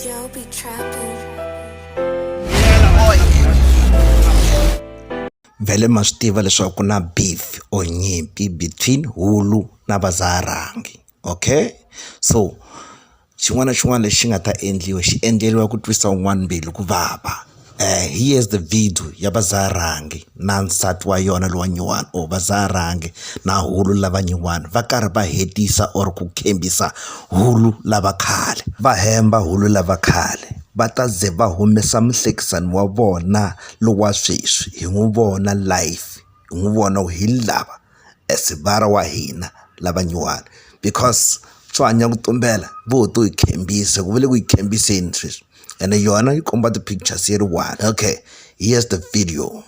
Yo, be trapping. Vele ma swi tiva leswaku ku na beef or nyimpi between HULU na Vazaya Rhangani, okay? So xin'wana na xin'wana lexi nga ta endliwa xi endleriwa ku twisa un'wana mbilu ku vava. Here's the video ya Vazaya Rhangani na nsati wa yona lowa nyuwana or Vazaya Rhangani na HULU lava nyuwana va karhi va hetisa or ku khembisa HULU lava khale, va hemba HULU lava khale, va ta ze va humesa muhlekisani wa vona lowa sweswi hi n'wi vona live, hi n'wi vona hi lava esivara wa hina lava nyuwana because swo hanya ku tumbela vo to hi khembisa ku vile ku hi khembiseni sweswi ene yona yi komba ti-pictures yi ri one. Okay, here's the video.